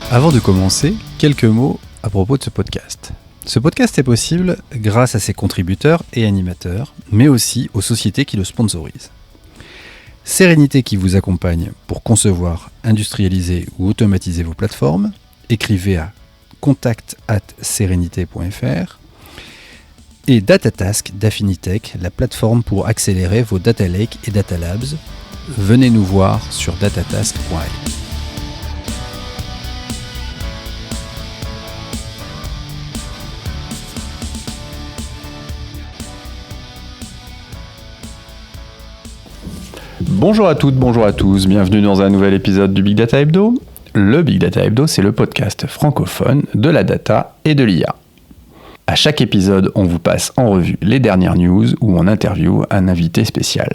Avant de commencer, quelques mots à propos de ce podcast. Ce podcast est possible grâce à ses contributeurs et animateurs, mais aussi aux sociétés qui le sponsorisent. Sérénité qui vous accompagne pour concevoir, industrialiser ou automatiser vos plateformes. Écrivez à contact@serenité.fr. Et Datatask d'Affinitech, la plateforme pour accélérer vos data lakes et data labs. Venez nous voir sur datatask.ai. Bonjour à toutes, bonjour à tous, bienvenue dans un nouvel épisode du Big Data Hebdo. Le Big Data Hebdo, c'est le podcast francophone de la data et de l'IA. À chaque épisode, on vous passe en revue les dernières news ou on interview un invité spécial.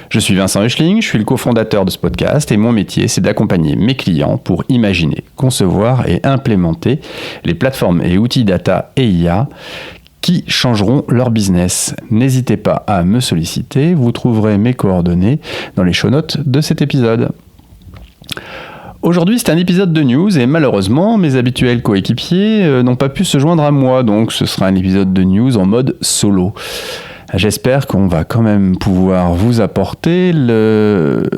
Je suis Vincent Huchling, je suis le cofondateur de ce podcast et mon métier, c'est d'accompagner mes clients pour imaginer, concevoir et implémenter les plateformes et outils data et IA qui changeront leur business. N'hésitez pas à me solliciter, vous trouverez mes coordonnées dans les show notes de cet épisode. Aujourd'hui, c'est un épisode de news et malheureusement, mes habituels coéquipiers n'ont pas pu se joindre à moi, donc ce sera un épisode de news en mode solo. J'espère qu'on va quand même pouvoir vous apporter le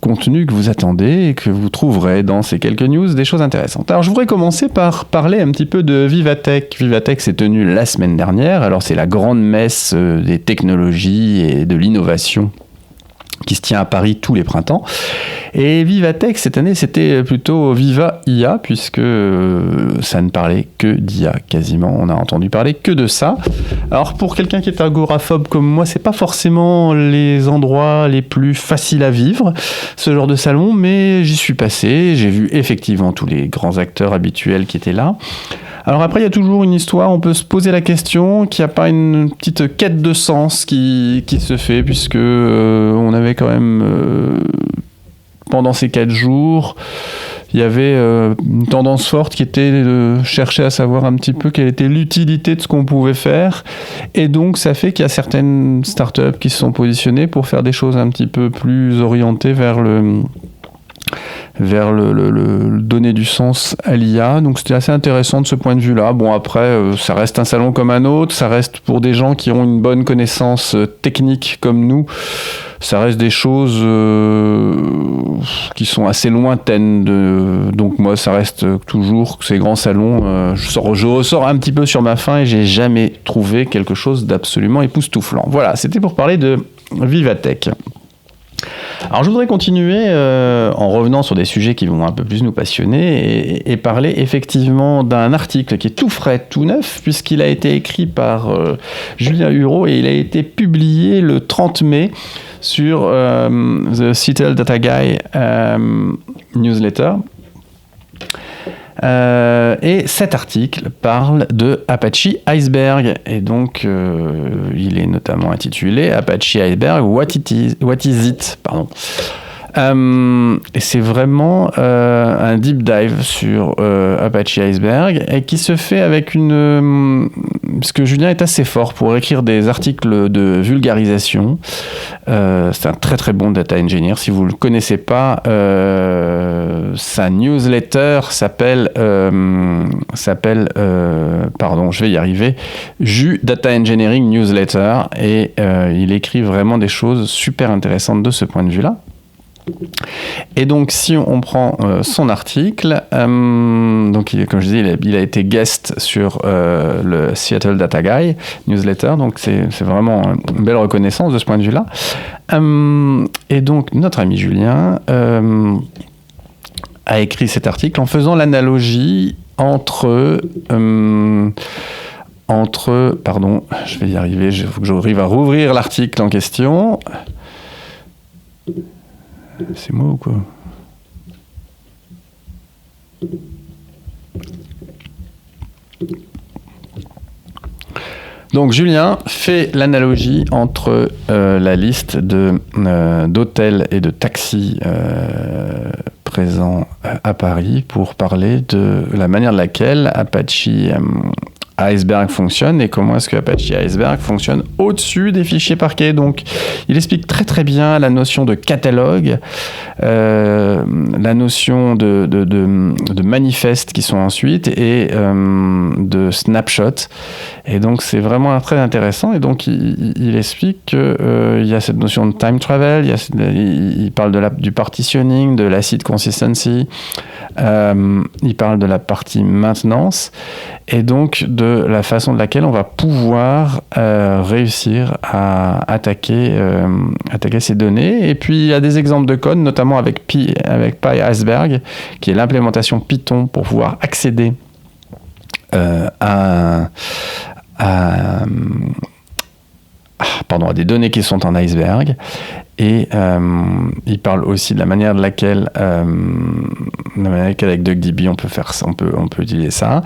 contenu que vous attendez et que vous trouverez dans ces quelques news des choses intéressantes. Alors je voudrais commencer par parler un petit peu de Vivatech. Vivatech s'est tenu la semaine dernière, alors c'est la grande messe des technologies et de l'innovation qui se tient à Paris tous les printemps. Et Vivatech, cette année, c'était plutôt Viva IA, puisque ça ne parlait que d'IA, quasiment. On a entendu parler que de ça. Alors, pour quelqu'un qui est agoraphobe comme moi, c'est pas forcément les endroits les plus faciles à vivre, ce genre de salon, mais j'y suis passé. J'ai vu effectivement tous les grands acteurs habituels qui étaient là. Alors après, il y a toujours une histoire, on peut se poser la question qu'il n'y a pas une petite quête de sens qui se fait, puisque on avait quand même, pendant ces 4 jours, il y avait une tendance forte qui était de chercher à savoir un petit peu quelle était l'utilité de ce qu'on pouvait faire. Et donc, ça fait qu'il y a certaines startups qui se sont positionnées pour faire des choses un petit peu plus orientées vers le donner du sens à l'IA. Donc c'était assez intéressant de ce point de vue-là. Bon, après, ça reste un salon comme un autre, ça reste pour des gens qui ont une bonne connaissance technique comme nous, ça reste des choses qui sont assez lointaines. Donc moi, ça reste toujours ces grands salons. Je ressors un petit peu sur ma faim et j'ai jamais trouvé quelque chose d'absolument époustouflant. Voilà, c'était pour parler de Vivatech. Alors je voudrais continuer en revenant sur des sujets qui vont un peu plus nous passionner et parler effectivement d'un article qui est tout frais, tout neuf, puisqu'il a été écrit par Julien Hureau et il a été publié le 30 mai sur The Seattle Data Guy newsletter. Et cet article parle de Apache Iceberg et donc il est notamment intitulé Apache Iceberg What is it pardon. Et c'est vraiment un deep dive sur Apache Iceberg et qui se fait avec parce que Julien est assez fort pour écrire des articles de vulgarisation. C'est un très très bon data engineer. Si vous ne le connaissez pas, sa newsletter s'appelle je vais y arriver, Ju Data Engineering Newsletter, et il écrit vraiment des choses super intéressantes de ce point de vue-là. Et donc, si on prend son article, donc comme je disais, il a été guest sur le Seattle Data Guy newsletter, donc c'est vraiment une belle reconnaissance de ce point de vue-là. Et donc, notre ami Julien a écrit cet article en faisant l'analogie entre pardon, je vais y arriver, il faut que j'arrive à rouvrir l'article en question. C'est moi ou quoi ? Donc Julien fait l'analogie entre la liste d'hôtels et de taxis présents à Paris pour parler de la manière de laquelle Apache Iceberg fonctionne et comment est-ce que Apache Iceberg fonctionne au-dessus des fichiers Parquet. Donc, il explique très très bien la notion de catalogue, la notion de manifeste qui sont ensuite et de snapshot. Et donc, c'est vraiment très intéressant. Et donc, il explique qu'il y a cette notion de time travel, il parle du partitioning, de l'acid consistency, il parle de la partie maintenance et donc de la façon de laquelle on va pouvoir réussir à attaquer ces données. Et puis, il y a des exemples de code, notamment avec PyIceberg, qui est l'implémentation Python pour pouvoir accéder à des données qui sont en Iceberg. Et il parle aussi de la manière de laquelle avec DuckDB on peut faire ça, on peut utiliser ça.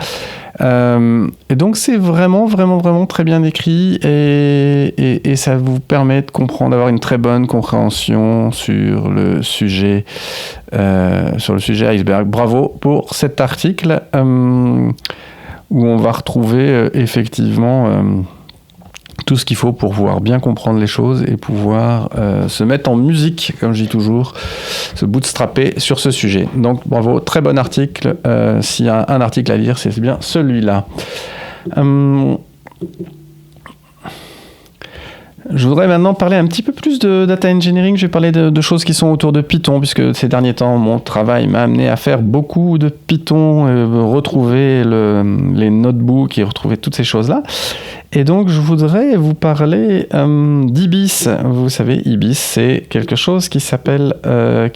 Et donc c'est vraiment très bien écrit et ça vous permet de comprendre, d'avoir une très bonne compréhension sur le sujet Iceberg. Bravo pour cet article où on va retrouver effectivement tout ce qu'il faut pour pouvoir bien comprendre les choses et pouvoir se mettre en musique, comme je dis toujours, se bootstrapper sur ce sujet. Donc bravo, très bon article. S'il y a un article à lire, c'est bien celui-là. Je voudrais maintenant parler un petit peu plus de data engineering. Je vais parler de choses qui sont autour de Python, puisque ces derniers temps, mon travail m'a amené à faire beaucoup de Python, retrouver les notebooks et retrouver toutes ces choses-là. Et donc, je voudrais vous parler d'IBIS. Vous savez, IBIS, c'est quelque chose qui s'appelle la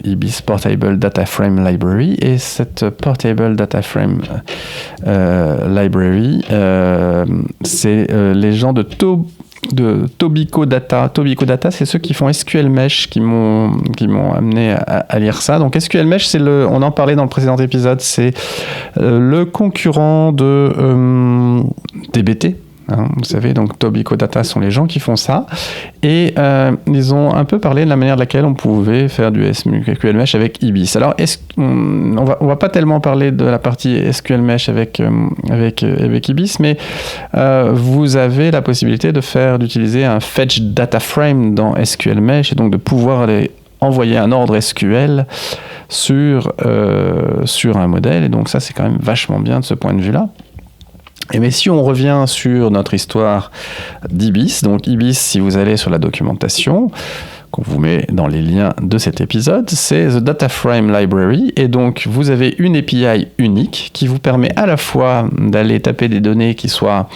IBIS Portable Data Frame Library. Et cette Portable Data Frame Library, c'est les gens de Tobico Data. Tobico Data, c'est ceux qui font SQL Mesh qui m'ont amené à lire ça. Donc SQL Mesh, on en parlait dans le précédent épisode, c'est le concurrent de DBT. Vous savez, donc Tobico Data sont les gens qui font ça. Et ils ont un peu parlé de la manière de laquelle on pouvait faire du SQL Mesh avec IBIS. Alors, on va pas tellement parler de la partie SQL Mesh avec IBIS, mais vous avez la possibilité d'utiliser un Fetch Data Frame dans SQL Mesh et donc de pouvoir aller envoyer un ordre SQL sur un modèle. Et donc ça, c'est quand même vachement bien de ce point de vue-là. Mais si on revient sur notre histoire d'IBIS, donc IBIS, si vous allez sur la documentation, qu'on vous met dans les liens de cet épisode, c'est The Data Frame Library, et donc vous avez une API unique qui vous permet à la fois d'aller taper des données qui soient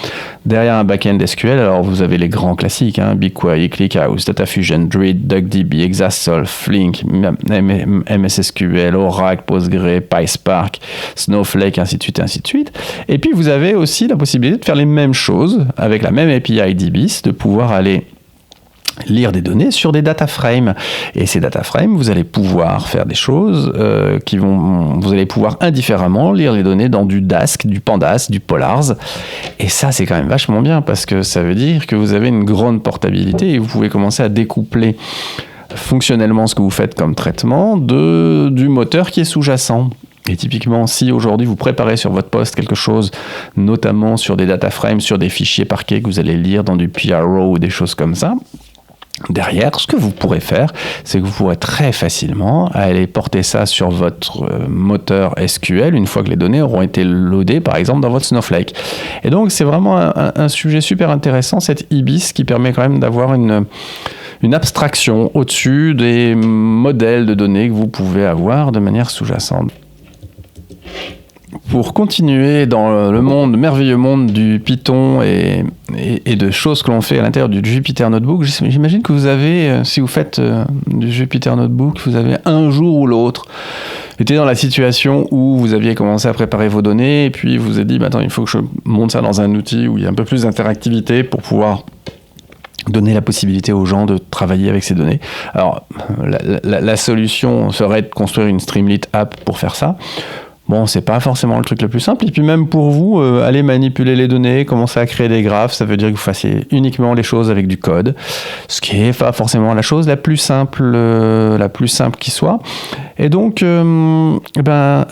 derrière un backend SQL. Alors vous avez les grands classiques, BigQuery, ClickHouse, DataFusion, Druid, DuckDB, Exasol, Flink, MS SQL, Oracle, Postgre, PySpark, Snowflake, ainsi de suite, ainsi de suite. Et puis vous avez aussi la possibilité de faire les mêmes choses avec la même API d'IBIS, de pouvoir aller lire des données sur des data frames. Et ces data frames, vous allez pouvoir faire des choses vous allez pouvoir indifféremment lire les données dans du Dask, du Pandas, du Polars. Et ça, c'est quand même vachement bien parce que ça veut dire que vous avez une grande portabilité et vous pouvez commencer à découpler fonctionnellement ce que vous faites comme traitement du moteur qui est sous-jacent. Et typiquement, si aujourd'hui vous préparez sur votre poste quelque chose, notamment sur des data frames, sur des fichiers Parquet que vous allez lire dans du PRO ou des choses comme ça, derrière, ce que vous pourrez faire, c'est que vous pourrez très facilement aller porter ça sur votre moteur SQL une fois que les données auront été loadées, par exemple, dans votre Snowflake. Et donc, c'est vraiment un sujet super intéressant, cette IBIS, qui permet quand même d'avoir une abstraction au-dessus des modèles de données que vous pouvez avoir de manière sous-jacente. Pour continuer dans le merveilleux monde du Python et de choses que l'on fait à l'intérieur du Jupyter Notebook, j'imagine que vous avez, si vous faites du Jupyter Notebook, vous avez un jour ou l'autre été dans la situation où vous aviez commencé à préparer vos données et puis vous vous êtes dit, attends, il faut que je monte ça dans un outil où il y a un peu plus d'interactivité pour pouvoir donner la possibilité aux gens de travailler avec ces données. Alors, la solution serait de construire une Streamlit app pour faire ça. Bon, c'est pas forcément le truc le plus simple. Et puis même pour vous, aller manipuler les données, commencer à créer des graphes, ça veut dire que vous fassiez uniquement les choses avec du code, ce qui est pas forcément la chose la plus simple qui soit. Et donc,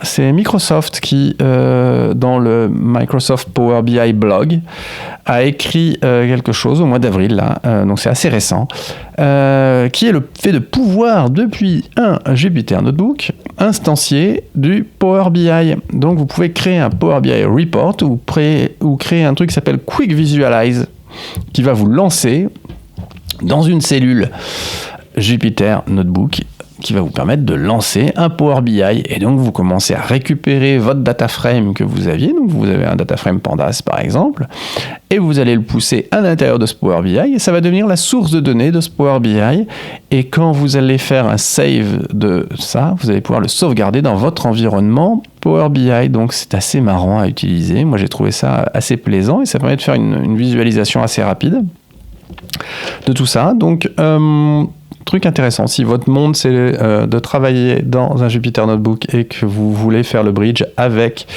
c'est Microsoft qui, dans le Microsoft Power BI blog, a écrit quelque chose au mois d'avril, là, donc c'est assez récent, qui est le fait de pouvoir, depuis un Jupyter Notebook, instancier du Power BI. Donc vous pouvez créer un Power BI Report ou créer un truc qui s'appelle Quick Visualize, qui va vous lancer dans une cellule Jupyter Notebook, qui va vous permettre de lancer un Power BI. Et donc, vous commencez à récupérer votre data frame que vous aviez. Donc, vous avez un data frame Pandas, par exemple, et vous allez le pousser à l'intérieur de ce Power BI, et ça va devenir la source de données de ce Power BI. Et quand vous allez faire un save de ça, vous allez pouvoir le sauvegarder dans votre environnement Power BI. Donc, c'est assez marrant à utiliser. Moi, j'ai trouvé ça assez plaisant, et ça permet de faire une visualisation assez rapide de tout ça. Donc, truc intéressant, si votre monde c'est de travailler dans un Jupyter Notebook et que vous voulez faire le bridge avec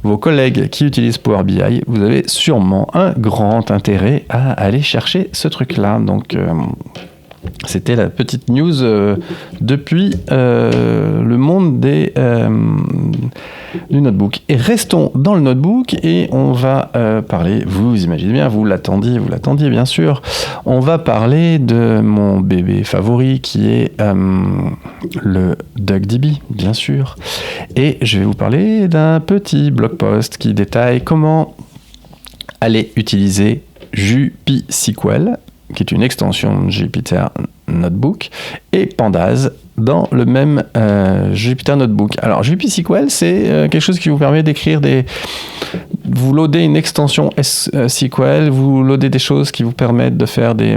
vos collègues qui utilisent Power BI, vous avez sûrement un grand intérêt à aller chercher ce truc-là. Donc, c'était la petite news depuis le monde du notebook. Et restons dans le notebook et on va parler, vous imaginez bien, vous l'attendiez bien sûr, on va parler de mon bébé favori qui est le DuckDB, bien sûr. Et je vais vous parler d'un petit blog post qui détaille comment aller utiliser JupySQL, qui est une extension de Jupyter Notebook, et Pandas dans le même Jupyter Notebook. Alors, JupySQL, c'est quelque chose qui vous permet d'écrire vous loadez une extension SQL, vous loadez des choses qui vous permettent de faire des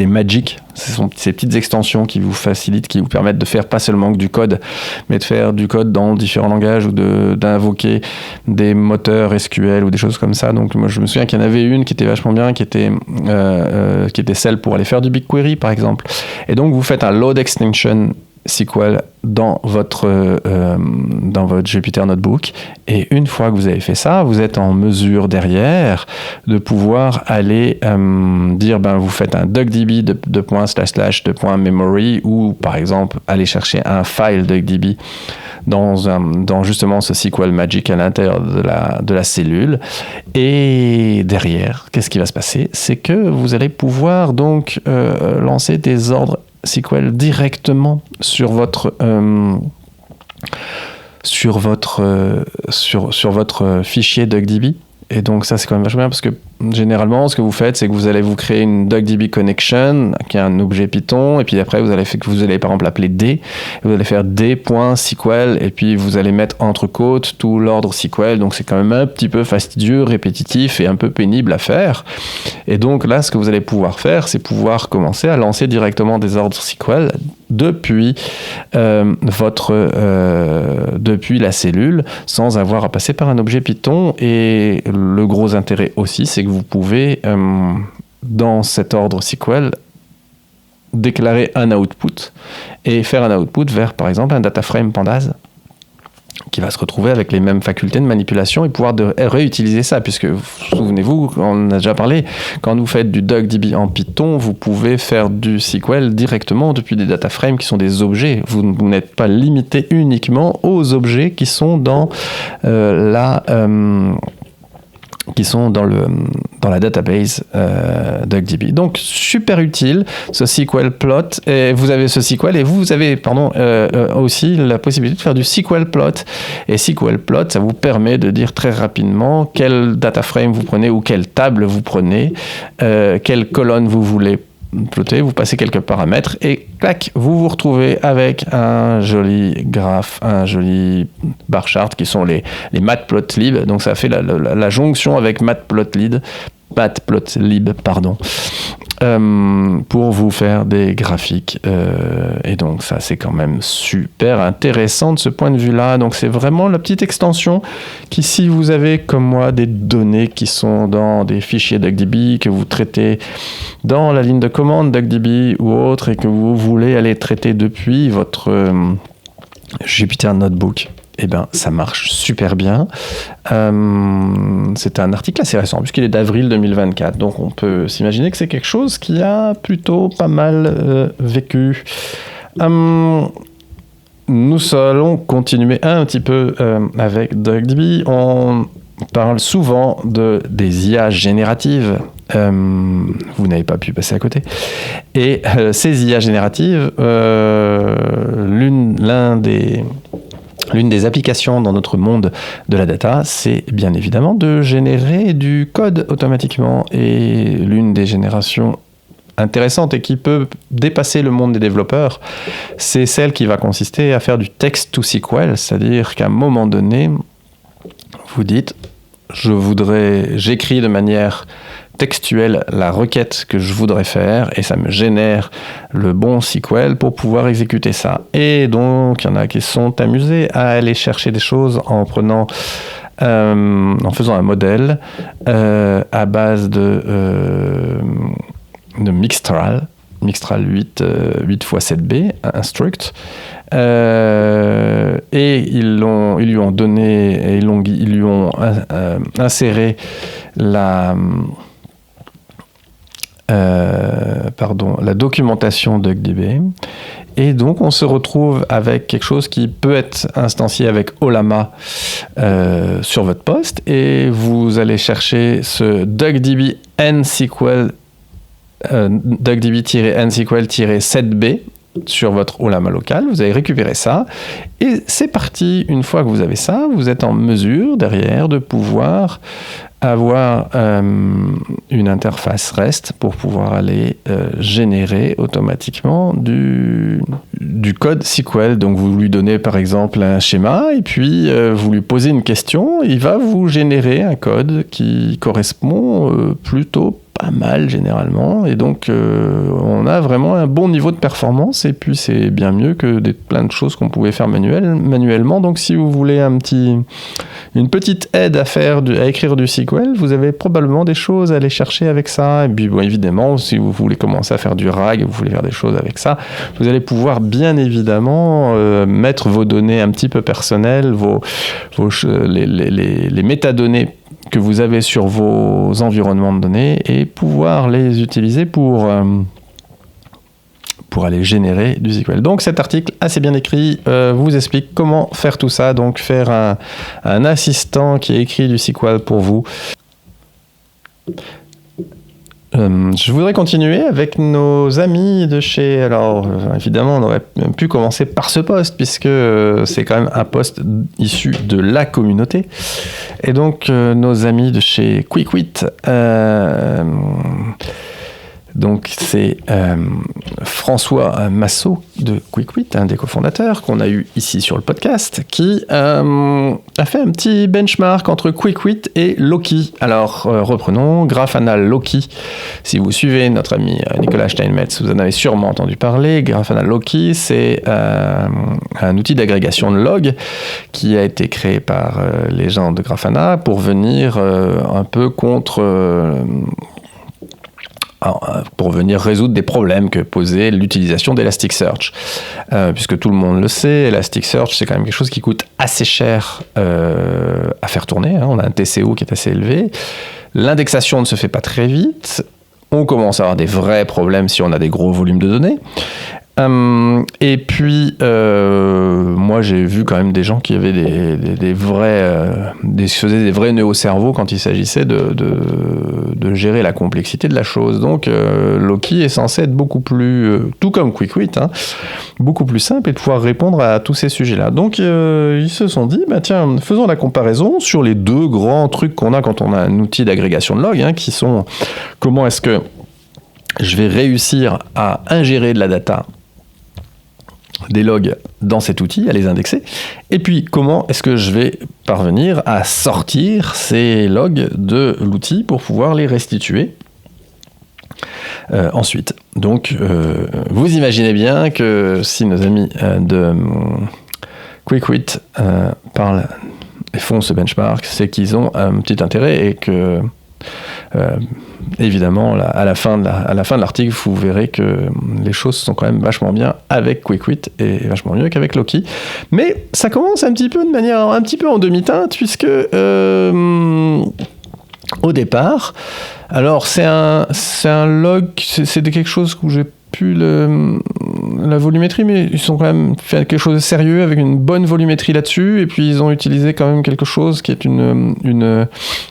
magic. Ce sont ces petites extensions qui vous facilitent, qui vous permettent de faire pas seulement que du code, mais de faire du code dans différents langages ou d'invoquer des moteurs SQL ou des choses comme ça. Donc moi je me souviens qu'il y en avait une qui était vachement bien, qui était celle pour aller faire du BigQuery par exemple. Et donc vous faites un load extension SQL dans votre Jupyter Notebook, et une fois que vous avez fait ça, vous êtes en mesure derrière de pouvoir aller dire vous faites un DuckDB de .memory, ou par exemple aller chercher un file DuckDB dans justement ce SQL Magic à l'intérieur de la cellule, et derrière qu'est-ce qui va se passer, c'est que vous allez pouvoir donc lancer des ordres SQL directement sur votre fichier DuckDB. Et donc ça c'est quand même vachement bien, parce que généralement ce que vous faites, c'est que vous allez vous créer une DuckDB connection qui est un objet Python, et puis après vous allez par exemple l'appeler D, et vous allez faire d.SQL, et puis vous allez mettre entre côtes tout l'ordre SQL. Donc c'est quand même un petit peu fastidieux, répétitif et un peu pénible à faire. Et donc là, ce que vous allez pouvoir faire, c'est pouvoir commencer à lancer directement des ordres SQL depuis depuis la cellule, sans avoir à passer par un objet Python. Et le gros intérêt aussi, c'est que vous pouvez dans cet ordre SQL déclarer un output et faire un output vers par exemple un data frame Pandas, qui va se retrouver avec les mêmes facultés de manipulation et pouvoir réutiliser ça, puisque souvenez-vous, on a déjà parlé, quand vous faites du DuckDB en Python, vous pouvez faire du SQL directement depuis des data frames qui sont des objets. Vous n'êtes pas limité uniquement aux objets qui sont dans dans la database DuckDB. Donc super utile ce SQL plot, et vous avez ce SQL, et vous avez aussi la possibilité de faire du SQL plot. Et SQL plot, ça vous permet de dire très rapidement quel data frame vous prenez ou quelle table vous prenez, quelle colonne vous voulez plotter, vous passez quelques paramètres et clac, vous vous retrouvez avec un joli graphe, un joli bar chart qui sont les matplotlib. Donc ça fait la jonction avec matplotlib, pour vous faire des graphiques. Et donc ça, c'est quand même super intéressant de ce point de vue-là. Donc c'est vraiment la petite extension qui, si vous avez comme moi des données qui sont dans des fichiers DuckDB que vous traitez dans la ligne de commande DuckDB ou autre, et que vous voulez aller traiter depuis votre Jupyter Notebook, eh ben, ça marche super bien. C'est un article assez récent, puisqu'il est d'avril 2024. Donc, on peut s'imaginer que c'est quelque chose qui a plutôt pas mal vécu. Nous allons continuer un petit peu avec DuckDB. On parle souvent des IA génératives. Vous n'avez pas pu passer à côté. Et ces IA génératives, l'une des applications dans notre monde de la data, c'est bien évidemment de générer du code automatiquement. Et l'une des générations intéressantes et qui peut dépasser le monde des développeurs, c'est celle qui va consister à faire du text-to-SQL, c'est-à-dire qu'à un moment donné, vous dites, j'écris de manière textuelle la requête que je voudrais faire et ça me génère le bon SQL pour pouvoir exécuter ça. Et donc, il y en a qui sont amusés à aller chercher des choses en faisant un modèle à base de Mixtral 8 x 7b, instruct. Et ils lui ont donné, ils lui ont inséré la documentation DuckDB. Et donc, on se retrouve avec quelque chose qui peut être instancié avec Ollama sur votre poste. Et vous allez chercher ce DuckDB NSQL, DuckDB-NSQL-7b sur votre Ollama local. Vous allez récupérer ça. Et c'est parti. Une fois que vous avez ça, vous êtes en mesure, derrière, de pouvoir avoir une interface REST pour pouvoir aller générer automatiquement du code SQL. Donc vous lui donnez par exemple un schéma et puis vous lui posez une question, il va vous générer un code qui correspond plutôt pas mal généralement, et donc on a vraiment un bon niveau de performance, et puis c'est bien mieux que plein de choses qu'on pouvait faire manuellement. Donc si vous voulez une petite aide à écrire du SQL, vous avez probablement des choses à aller chercher avec ça. Et puis bon, évidemment, si vous voulez commencer à faire du RAG, vous voulez faire des choses avec ça, vous allez pouvoir bien évidemment mettre vos données un petit peu personnelles, les métadonnées que vous avez sur vos environnements de données, et pouvoir les utiliser pour aller générer du SQL. Donc cet article assez bien écrit vous explique comment faire tout ça, donc faire un assistant qui écrit du SQL pour vous. Je voudrais continuer avec nos amis de chez... Alors, évidemment, on aurait pu commencer par ce poste, puisque c'est quand même un poste issu de la communauté. Et donc, nos amis de chez QuickWit... Donc c'est François Massot de QuickWit, un des cofondateurs qu'on a eu ici sur le podcast, qui a fait un petit benchmark entre QuickWit et Loki. Alors reprenons, Grafana Loki. Si vous suivez notre ami Nicolas Steinmetz, vous en avez sûrement entendu parler. Grafana Loki, c'est un outil d'agrégation de logs qui a été créé par les gens de Grafana pour venir un peu pour venir résoudre des problèmes que posait l'utilisation d'Elasticsearch. Puisque tout le monde le sait, Elasticsearch, c'est quand même quelque chose qui coûte assez cher à faire tourner. On a un TCO qui est assez élevé. L'indexation ne se fait pas très vite. On commence à avoir des vrais problèmes si on a des gros volumes de données. Et puis, moi, j'ai vu quand même des gens qui avaient des faisaient des vrais nœuds au cerveau quand il s'agissait de gérer la complexité de la chose. Donc, Loki est censé être beaucoup plus, tout comme QuickWit, beaucoup plus simple et de pouvoir répondre à tous ces sujets-là. Donc, ils se sont dit, tiens, faisons la comparaison sur les deux grands trucs qu'on a quand on a un outil d'agrégation de logs, qui sont comment est-ce que je vais réussir à ingérer de la data, des logs dans cet outil, à les indexer, et puis comment est-ce que je vais parvenir à sortir ces logs de l'outil pour pouvoir les restituer ensuite. Donc vous imaginez bien que si nos amis de QuickWit parlent et font ce benchmark, c'est qu'ils ont un petit intérêt et que Évidemment, à la fin de l'article, vous verrez que les choses sont quand même vachement bien avec QuickWit et vachement mieux qu'avec Loki. Mais ça commence un petit peu de manière un petit peu en demi-teinte, puisque au départ, alors c'est un log, c'est quelque chose où j'ai plus la volumétrie, mais ils ont quand même fait quelque chose de sérieux avec une bonne volumétrie là-dessus, et puis ils ont utilisé quand même quelque chose qui est une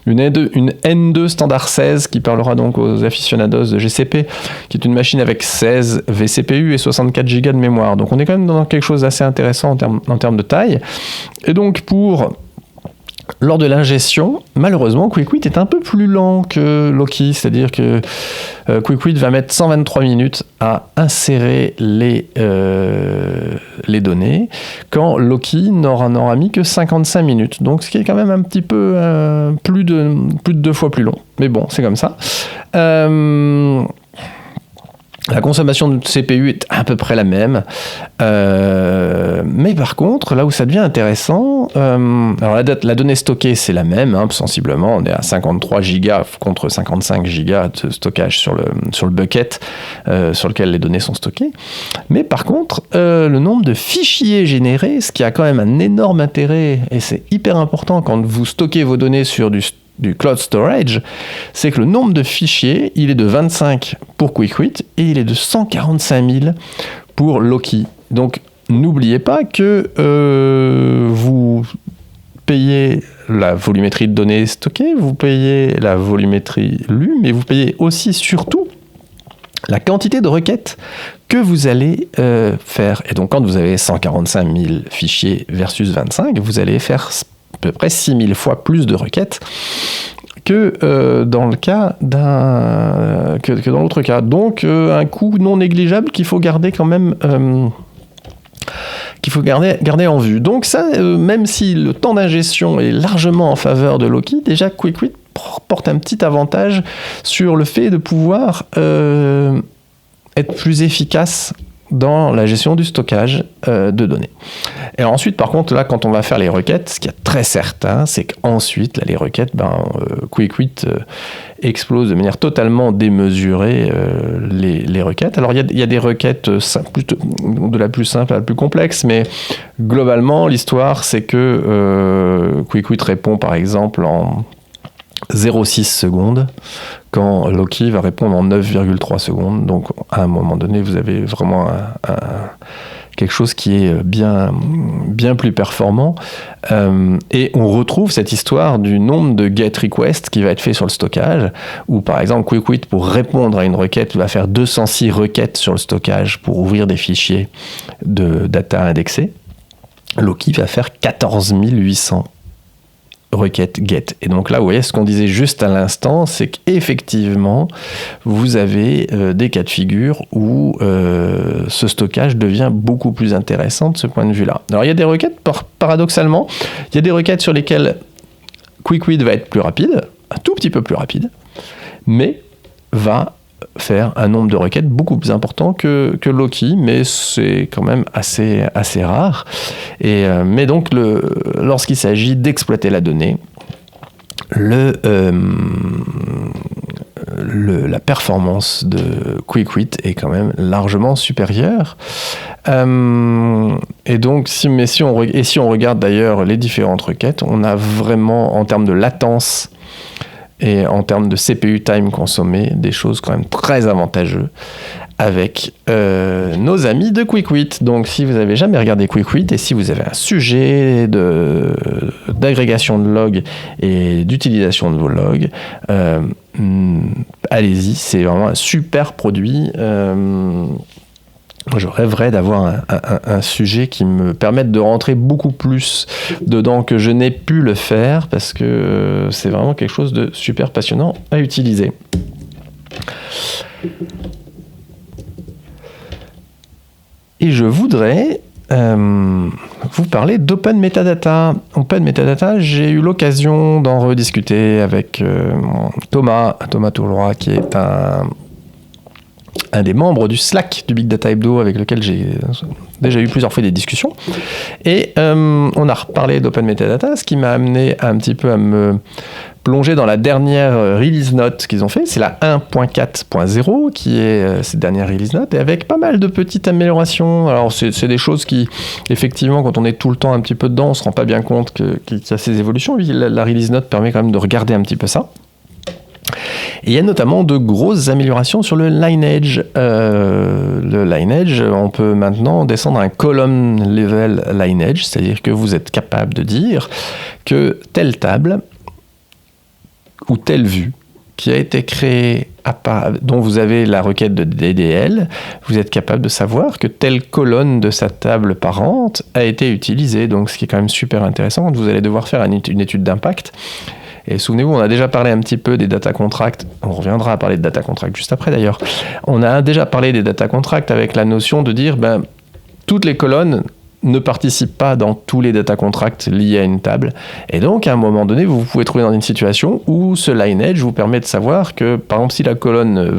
N2 standard 16 qui parlera donc aux aficionados de GCP, qui est une machine avec 16 vCPU et 64 Go de mémoire. Donc on est quand même dans quelque chose d'assez intéressant en termes de taille. Et donc lors de l'ingestion, malheureusement, QuickWit est un peu plus lent que Loki, c'est-à-dire que QuickWit va mettre 123 minutes à insérer les données, quand Loki n'aura mis que 55 minutes. Donc, ce qui est quand même un petit peu plus de 2 fois plus long. Mais bon, c'est comme ça. La consommation de CPU est à peu près la même, mais par contre, là où ça devient intéressant, alors la donnée stockée c'est la même, sensiblement, on est à 53 gigas contre 55 gigas de stockage sur le bucket sur lequel les données sont stockées, mais par contre, le nombre de fichiers générés, ce qui a quand même un énorme intérêt, et c'est hyper important quand vous stockez vos données sur du cloud storage, c'est que le nombre de fichiers, il est de 25 pour QuickWit et il est de 145 000 pour Loki. Donc, n'oubliez pas que vous payez la volumétrie de données stockées, vous payez la volumétrie lue, mais vous payez aussi, surtout, la quantité de requêtes que vous allez faire. Et donc, quand vous avez 145 000 fichiers versus 25, vous allez faire à peu près 6000 fois plus de requêtes que dans le cas que dans l'autre cas. Donc un coût non négligeable qu'il faut garder quand même garder en vue. Donc ça, même si le temps d'ingestion est largement en faveur de Loki, déjà QuickWit porte un petit avantage sur le fait de pouvoir être plus efficace dans la gestion du stockage de données. Et ensuite, par contre, là, quand on va faire les requêtes, ce qui est très certain, c'est qu'ensuite, là, les requêttes, QuickWit explose de manière totalement démesurée les requêtes. Alors, il y a des requêtes de la plus simple à la plus complexe, mais globalement, l'histoire, c'est que QuickWit répond, par exemple, en 0,6 secondes, quand Loki va répondre en 9,3 secondes. Donc, à un moment donné, vous avez vraiment quelque chose qui est bien plus performant. Et on retrouve cette histoire du nombre de GET requests qui va être fait sur le stockage, où par exemple, QuickWit, pour répondre à une requête, va faire 206 requêtes sur le stockage pour ouvrir des fichiers de data indexés. Loki va faire 14 800 requête get. Et donc là, vous voyez, ce qu'on disait juste à l'instant, c'est qu'effectivement, vous avez des cas de figure où ce stockage devient beaucoup plus intéressant de ce point de vue-là. Alors, il y a des requêtes, paradoxalement, il y a des requêtes sur lesquelles QuickWit va être plus rapide, un tout petit peu plus rapide, mais va faire un nombre de requêtes beaucoup plus important que Loki, mais c'est quand même assez rare. Mais donc, lorsqu'il s'agit d'exploiter la donnée, la performance de QuickWit est quand même largement supérieure. Et donc, si on regarde d'ailleurs les différentes requêtes, on a vraiment, en termes de latence, et en termes de CPU time consommé, des choses quand même très avantageuses avec nos amis de QuickWit. Donc, si vous n'avez jamais regardé QuickWit et si vous avez un sujet d'agrégation de logs et d'utilisation de vos logs, allez-y, c'est vraiment un super produit. Je rêverais d'avoir un sujet qui me permette de rentrer beaucoup plus dedans que je n'ai pu le faire, parce que c'est vraiment quelque chose de super passionnant à utiliser. Et je voudrais vous parler d'Open Metadata. Open Metadata, j'ai eu l'occasion d'en rediscuter avec Thomas Touloura, qui est un des membres du Slack du Big Data Hebdo avec lequel j'ai déjà eu plusieurs fois des discussions. Et on a reparlé d'Open Metadata, ce qui m'a amené un petit peu à me plonger dans la dernière release note qu'ils ont fait. C'est la 1.4.0 qui est cette dernière release note, et avec pas mal de petites améliorations. Alors c'est des choses qui, effectivement, quand on est tout le temps un petit peu dedans, on se rend pas bien compte qu'il y a ces évolutions. La release note permet quand même de regarder un petit peu ça. Et il y a notamment de grosses améliorations sur le lineage. Le lineage, on peut maintenant descendre un column level lineage, c'est-à-dire que vous êtes capable de dire que telle table ou telle vue qui a été créée, dont vous avez la requête de DDL, vous êtes capable de savoir que telle colonne de sa table parente a été utilisée. Donc ce qui est quand même super intéressant quand vous allez devoir faire une étude d'impact. Et souvenez-vous, on a déjà parlé un petit peu des data contracts. On reviendra à parler de data contracts juste après d'ailleurs. On a déjà parlé des data contracts avec la notion de dire toutes les colonnes ne participent pas dans tous les data contracts liés à une table. Et donc, à un moment donné, vous pouvez trouver dans une situation où ce lineage vous permet de savoir que, par exemple, si la colonne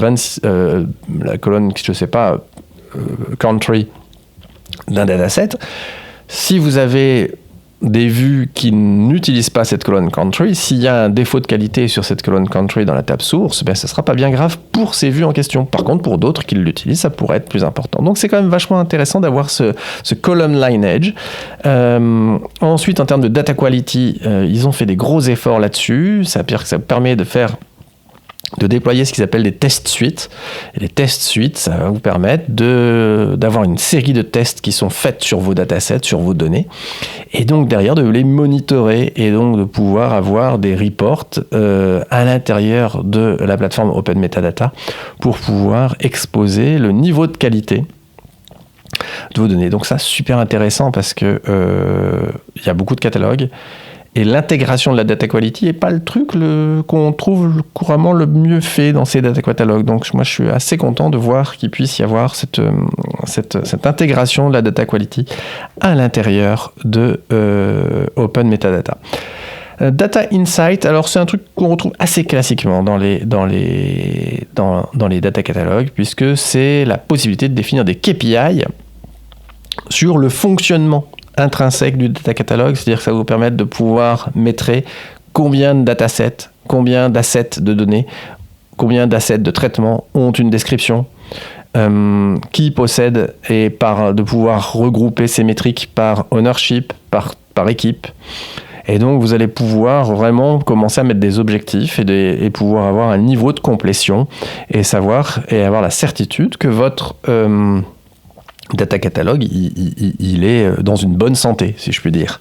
country d'un dataset, si vous avez des vues qui n'utilisent pas cette colonne country, s'il y a un défaut de qualité sur cette colonne country dans la table source, ça ne sera pas bien grave pour ces vues en question. Par contre, pour d'autres qui l'utilisent, ça pourrait être plus important. Donc, c'est quand même vachement intéressant d'avoir ce column lineage. Ensuite, en termes de data quality, ils ont fait des gros efforts là-dessus. Ça permet de déployer ce qu'ils appellent des test suites. Et les test suites, ça va vous permettre d'avoir une série de tests qui sont faits sur vos datasets, sur vos données, et donc derrière de les monitorer et donc de pouvoir avoir des reports à l'intérieur de la plateforme Open Metadata pour pouvoir exposer le niveau de qualité de vos données. Donc ça, super intéressant parce que il y a beaucoup de catalogues. Et l'intégration de la data quality n'est pas le truc qu'on trouve couramment le mieux fait dans ces data catalogues. Donc moi, je suis assez content de voir qu'il puisse y avoir cette intégration de la data quality à l'intérieur de Open Metadata. Data Insight, alors c'est un truc qu'on retrouve assez classiquement dans les data catalogues, puisque c'est la possibilité de définir des KPI sur le fonctionnement intrinsèque du data catalogue, c'est-à-dire que ça va vous permettre de pouvoir mettre combien de datasets, combien d'assets de données, combien d'assets de traitement ont une description, qui possède, et de pouvoir regrouper ces métriques par ownership, par équipe. Et donc vous allez pouvoir vraiment commencer à mettre des objectifs et pouvoir avoir un niveau de complétion et avoir la certitude que votre data catalogue, il est dans une bonne santé, si je puis dire.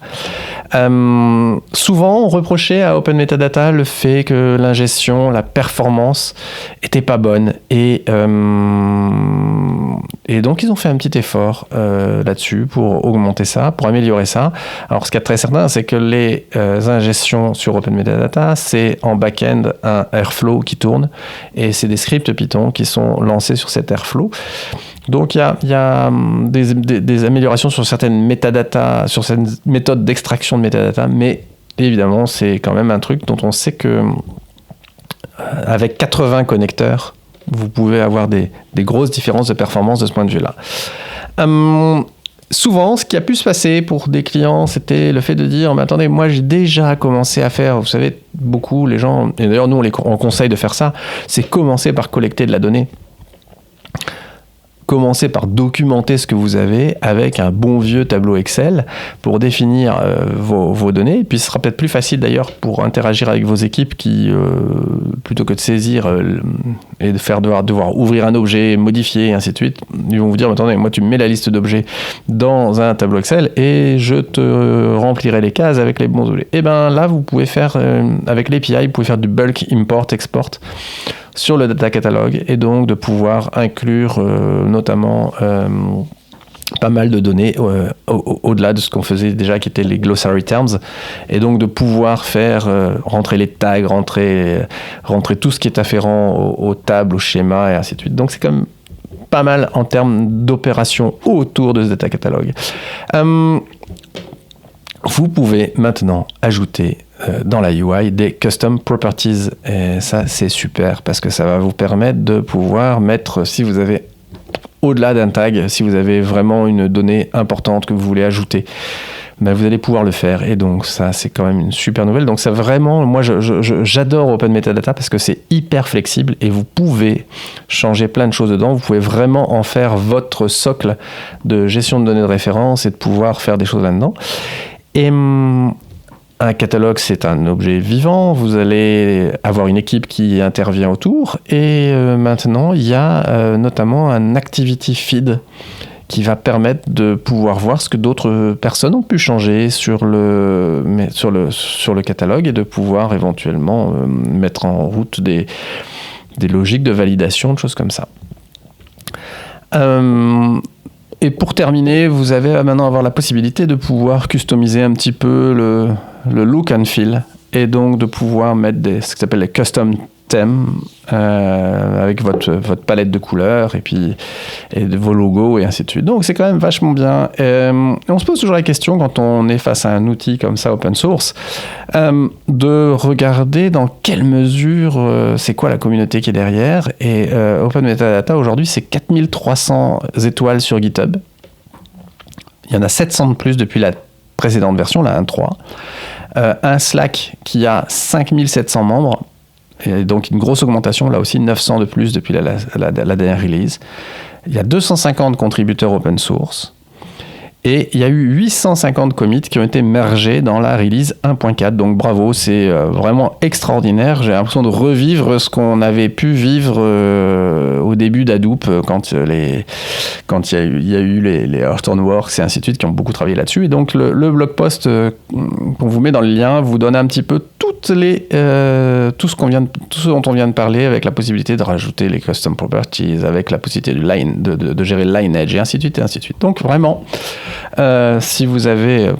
Souvent, on reprochait à Open Metadata le fait que l'ingestion, la performance était pas bonne. Et donc, ils ont fait un petit effort là-dessus pour augmenter ça, pour améliorer ça. Alors, ce qui est très certain, c'est que les ingestions sur Open Metadata, c'est en back-end un Airflow qui tourne, et c'est des scripts Python qui sont lancés sur cet Airflow. Donc, il y a des améliorations sur certaines métadatas, sur certaines méthodes d'extraction de métadatas, mais évidemment, c'est quand même un truc dont on sait que avec 80 connecteurs, vous pouvez avoir des grosses différences de performance de ce point de vue-là. Souvent, ce qui a pu se passer pour des clients, c'était le fait de dire « Mais attendez, moi j'ai déjà commencé à faire, vous savez, beaucoup, les gens, et d'ailleurs nous on conseille de faire ça, c'est commencer par collecter de la donnée. Commencez par documenter ce que vous avez avec un bon vieux tableau Excel pour définir vos données. Et puis ce sera peut-être plus facile d'ailleurs pour interagir avec vos équipes qui, plutôt que de saisir et de devoir ouvrir un objet, modifier et ainsi de suite, ils vont vous dire, attendez, moi tu me mets la liste d'objets dans un tableau Excel et je te remplirai les cases avec les bons objets. Et bien là, vous pouvez faire, avec l'API, vous pouvez faire du bulk import, export sur le data catalogue, et donc de pouvoir inclure notamment pas mal de données au-delà de ce qu'on faisait déjà, qui étaient les glossary terms, et donc de pouvoir faire rentrer les tags, rentrer tout ce qui est afférent aux tables, aux schémas et ainsi de suite. Donc c'est quand même pas mal en termes d'opérations autour de ce data catalogue. vous pouvez maintenant ajouter dans la UI des custom properties. Et ça, c'est super parce que ça va vous permettre de pouvoir mettre, si vous avez au-delà d'un tag, si vous avez vraiment une donnée importante que vous voulez ajouter, ben vous allez pouvoir le faire. Et donc ça, c'est quand même une super nouvelle. Donc ça vraiment, moi j'adore Open Metadata parce que c'est hyper flexible et vous pouvez changer plein de choses dedans. Vous pouvez vraiment en faire votre socle de gestion de données de référence et de pouvoir faire des choses là-dedans. Et un catalogue, c'est un objet vivant. Vous allez avoir une équipe qui intervient autour. Et maintenant, il y a notamment un activity feed qui va permettre de pouvoir voir ce que d'autres personnes ont pu changer sur le catalogue et de pouvoir éventuellement mettre en route des logiques de validation, de choses comme ça. Et pour terminer, vous allez maintenant avoir la possibilité de pouvoir customiser un petit peu le look and feel et donc de pouvoir mettre ce qui s'appelle les custom themes avec votre palette de couleurs et de vos logos et ainsi de suite. Donc c'est quand même vachement bien. Et on se pose toujours la question quand on est face à un outil comme ça open source de regarder dans quelle mesure c'est quoi la communauté qui est derrière. Et Open Metadata aujourd'hui c'est 4300 étoiles sur GitHub. Il y en a 700 de plus depuis la précédente version, la 1.3. Un Slack qui a 5700 membres. Et donc une grosse augmentation, là aussi 900 de plus depuis la dernière release. Il y a 250 contributeurs open source. Et il y a eu 850 commits qui ont été mergés dans la release 1.4. Donc bravo, c'est vraiment extraordinaire. J'ai l'impression de revivre ce qu'on avait pu vivre au début d'Hadoop quand il y a eu les Hortonworks et ainsi de suite qui ont beaucoup travaillé là-dessus. Et donc le blog post qu'on vous met dans le lien vous donne un petit peu tout ce dont on vient de parler, avec la possibilité de rajouter les custom properties, avec la possibilité de gérer le lineage et ainsi de suite et ainsi de suite. Donc vraiment, si vous avez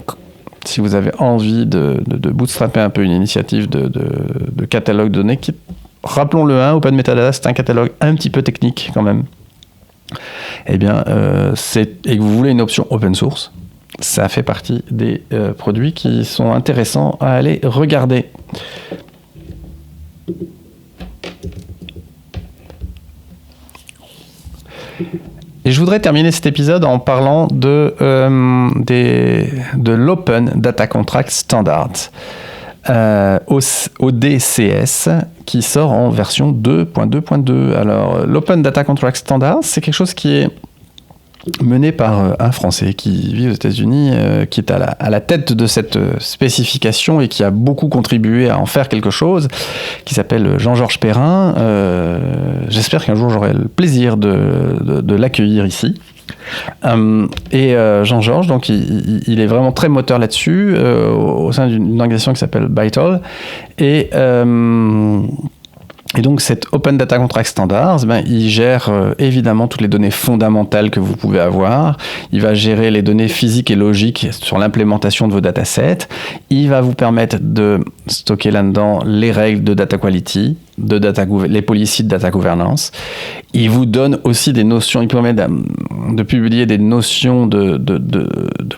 envie de bootstrapper un peu une initiative de catalogue de données, rappelons-le, Open Metadata, c'est un catalogue un petit peu technique quand même. Eh bien, et que vous voulez une option open source, ça fait partie des produits qui sont intéressants à aller regarder. Et je voudrais terminer cet épisode en parlant de l'Open Data Contract Standard, ODCS, qui sort en version 2.2.2. Alors, l'Open Data Contract Standard, c'est quelque chose qui est mené par un Français qui vit aux États-Unis, qui est à la tête de cette spécification et qui a beaucoup contribué à en faire quelque chose, qui s'appelle Jean-Georges Perrin. J'espère qu'un jour j'aurai le plaisir de l'accueillir ici. Et Jean-Georges, donc il est vraiment très moteur là-dessus, au sein d'une organisation qui s'appelle Bytol. Et donc, cet Open Data Contract Standards, il gère évidemment toutes les données fondamentales que vous pouvez avoir. Il va gérer les données physiques et logiques sur l'implémentation de vos datasets. Il va vous permettre de stocker là-dedans les règles de data quality, les policies de data governance. Il vous donne aussi des notions, il permet de publier des notions de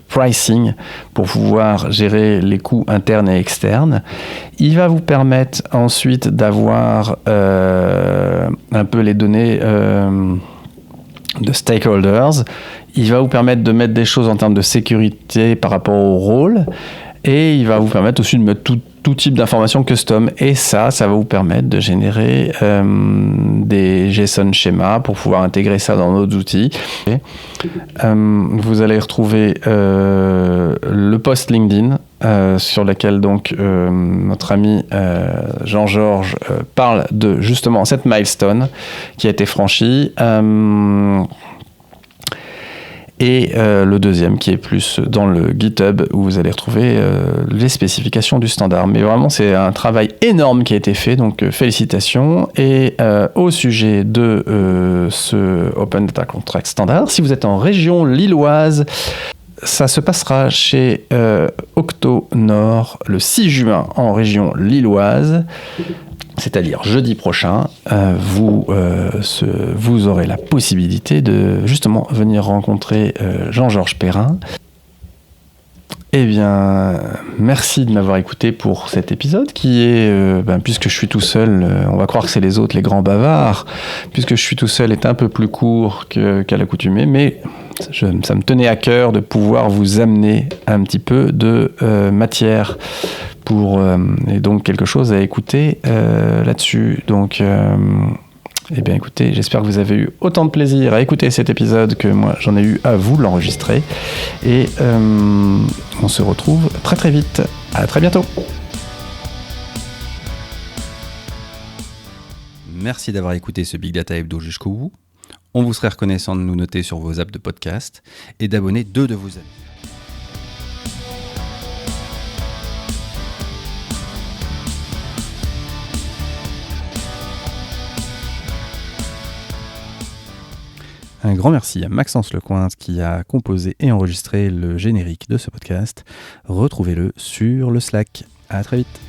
pricing pour pouvoir gérer les coûts internes et externes. Il va vous permettre ensuite d'avoir un peu les données de stakeholders. Il va vous permettre de mettre des choses en termes de sécurité par rapport au rôle. Et il va vous permettre aussi de mettre tout type d'informations custom. Et ça va vous permettre de générer des JSON schémas pour pouvoir intégrer ça dans d'autres outils. Vous allez retrouver le post LinkedIn sur lequel donc notre ami Jean-Georges parle de justement cette milestone qui a été franchie. Et le deuxième qui est plus dans le GitHub où vous allez retrouver les spécifications du standard. Mais vraiment, c'est un travail énorme qui a été fait, donc félicitations. Et au sujet de ce Open Data Contract Standard, si vous êtes en région lilloise, ça se passera chez Octo Nord le 6 juin en région lilloise. C'est-à-dire jeudi prochain, vous aurez la possibilité de justement venir rencontrer Jean-Georges Perrin Eh bien, merci de m'avoir écouté pour cet épisode qui est, puisque je suis tout seul, on va croire que c'est les autres, les grands bavards, puisque je suis tout seul, est un peu plus court qu'à l'accoutumée, mais ça me tenait à cœur de pouvoir vous amener un petit peu de matière et donc quelque chose à écouter là-dessus. Donc, eh bien écoutez, j'espère que vous avez eu autant de plaisir à écouter cet épisode que moi j'en ai eu à vous l'enregistrer. Et on se retrouve très très vite. À très bientôt. Merci d'avoir écouté ce Big Data Hebdo jusqu'au bout. On vous serait reconnaissant de nous noter sur vos apps de podcast et d'abonner 2 de vos amis. Un grand merci à Maxence Lecointe qui a composé et enregistré le générique de ce podcast. Retrouvez-le sur le Slack. À très vite.